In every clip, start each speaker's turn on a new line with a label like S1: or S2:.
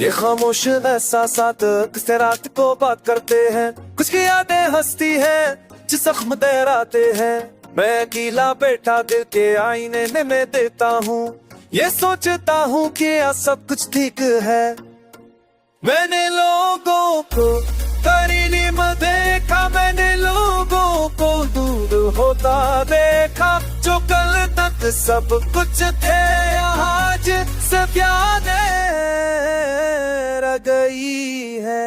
S1: ये खामोश एहसासात किससे रात को बात करते हैं, कुछ की यादें हंसती हैं जो जख्म दहराते हैं। मैं अकेला बैठा दिल के आईने में देता हूँ, ये सोचता हूँ कि सब कुछ ठीक है। मैंने लोगों को करीब देखा, मैंने लोगों को दूर होता देखा, जो कल तक सब कुछ थे आज सब यादें रह गई है।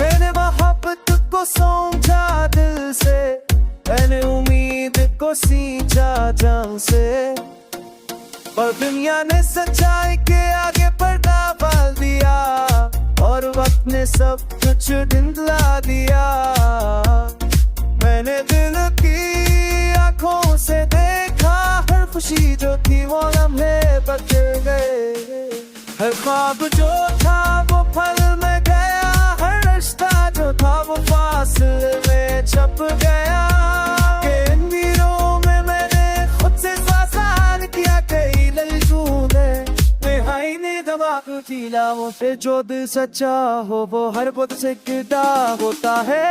S1: मैंने मोहब्बत को समझा दिल से, मैंने उम्मीद को सींचा जान से, पर दुनिया ने सच्चाई के आगे पर्दा डाल दिया और वक्त ने सब कुछ धुंधला दिया। मैंने दिल की आंखों से देखा हर खुशी जो थी वो लम्हे बदल गए, हर ख्वाब जो था वो पल में गया, हर रिश्ता जो था वो फासले में छप गया। इन वीरों में मैंने खुद से सासान किया, कई ललचू ने निहाई ने दबा दिला वो पे, जो दिल सच्चा हो वो हर बुत से गिरा होता है।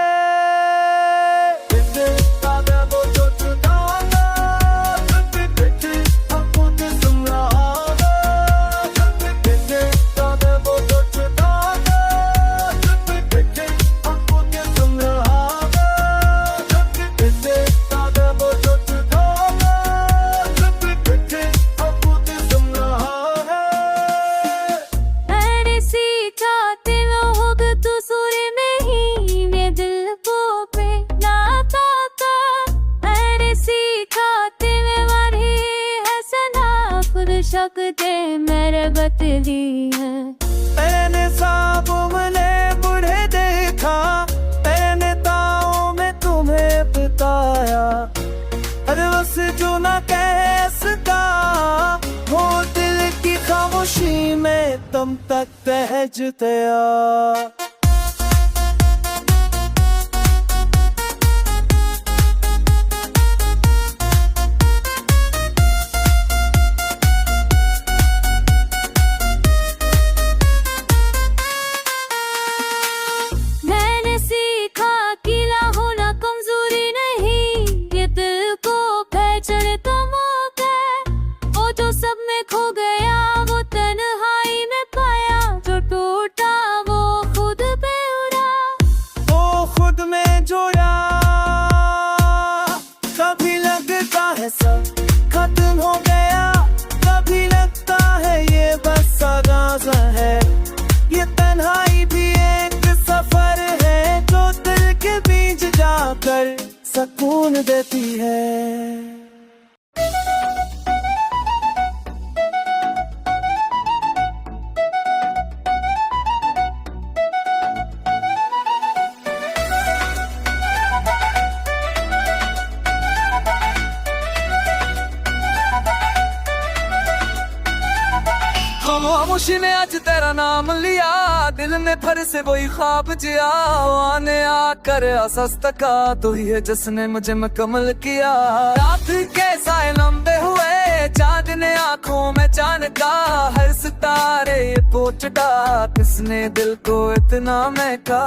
S2: शक दे मेरे बतली है,
S1: मैंने साब मिले बुढ़े देखा, मैंने ताओं में तुम्हें बताया, अरे बस जो ना कह सका वो दिल की खामोशी में तुम तक पहुंच गया।
S2: खो गया वो तन्हाई में पाया, जो टूटा वो खुद पे उड़ा,
S1: वो खुद में जुड़ा। कभी लगता है सब खत्म हो गया, कभी लगता है ये बस आगाज़ है। ये तन्हाई भी एक सफर है जो दिल के बीच जाकर सुकून देती है। खामोशी ने आज तेरा नाम लिया, दिल ने फिर से वही ख्वाब जिया, आने आकर असस तका तू ही है जिसने मुझे मुकम्मल किया। रात के साए लंबे हुए, चांद ने आंखों में चांद का, हर सितारे पोचटा किसने दिल को इतना महका।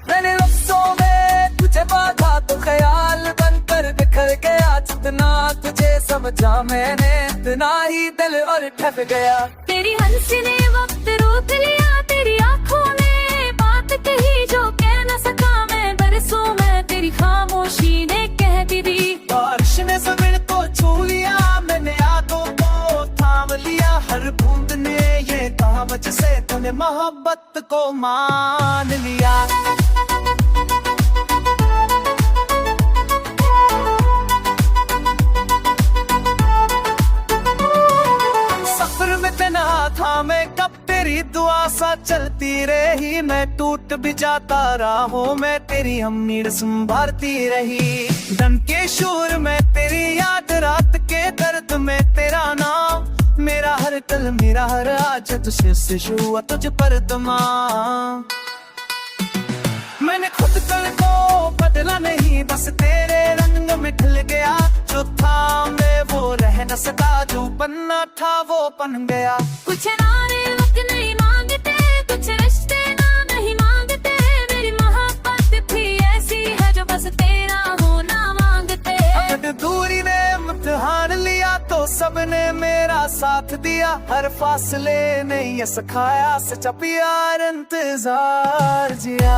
S1: मैंने लफ्ज़ों में तुझे बांधा तो ख्याल बनकर बिखर गया, जितना तुझे समझा मैंने इतना ही दिल और ठप गया।
S2: तेरी हंसी ने वक्त रोक लिया, तेरी आंखों ने बात कही जो कह न सका मैं, बरसों में तेरी खामोशी ने कह भी दी।
S1: बारिश ने ज़मीन को छू लिया, मैंने यादों को थाम लिया, हर बूंद ने ये कहा मुझसे तूने मोहब्बत को मान लिया। सफर में तना था मैं कब तेरी दुआ सा चलती रही, मैं टूट भी जाता राहों में तेरी अम्मी रस्म भारती रही। धन के शोर में तेरी याद, रात के दर्द में तेरा नाम, मेरा हर कल मेरा हर आज तुझसे से हुआ तुझ पर तमाम। मैंने खुद कल को बदला नहीं, बस तेरे रंग में ढल गया। जो था मैं वो रह न सका, जो बनना था वो बन गया।
S2: कुछ नारे वक्त नहीं मांगते, कुछ रिश्ते ना नहीं मांगते, मेरी मोहब्बत भी ऐसी है जो बस तेरा होना मांगते।
S1: अगर दूरी ने इम्तिहान लिया तो सबने मेरा साथ दिया, हर फासले ने ये सिखाया सच्चा प्यार इंतजार जिया।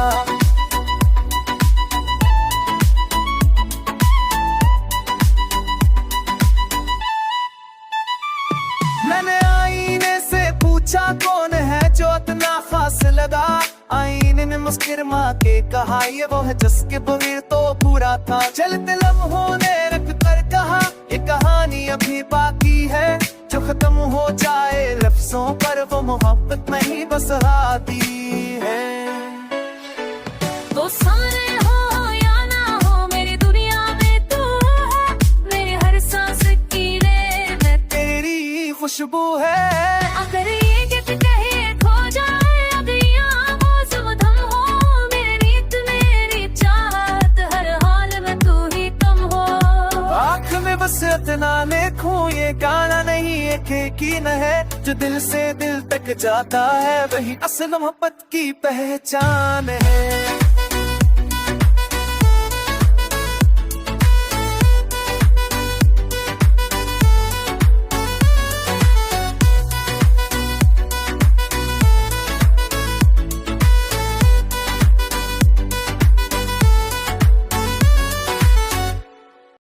S1: मैंने आईने से पूछा कौन है जो इतना खास लगा, आईने ने मुस्कुरा के कहा ये वो है जिसके बगैर तो पूरा था। चलते लम्हों ने रख कर कहा ये कहानी अभी बाकी है, जो खत्म हो जाए लफ्जों पर वो मोहब्बत नहीं बस आती है।
S2: वो सारे हो या ना हो मेरी दुनिया में तू है, मेरी हर सांस की रेत में
S1: तेरी खुशबू है।
S2: अगर ये गिफ्ट कहे खो जाए, अगर यहाँ मौसम थम हो, मेरी रीत मेरी चाहत हर हाल में तू ही तुम हो।
S1: आँख में बस इतना देखूं ये गाना नहीं एक यकीन है, जो दिल से दिल तक जाता है वही असल मोहब्बत की पहचान है।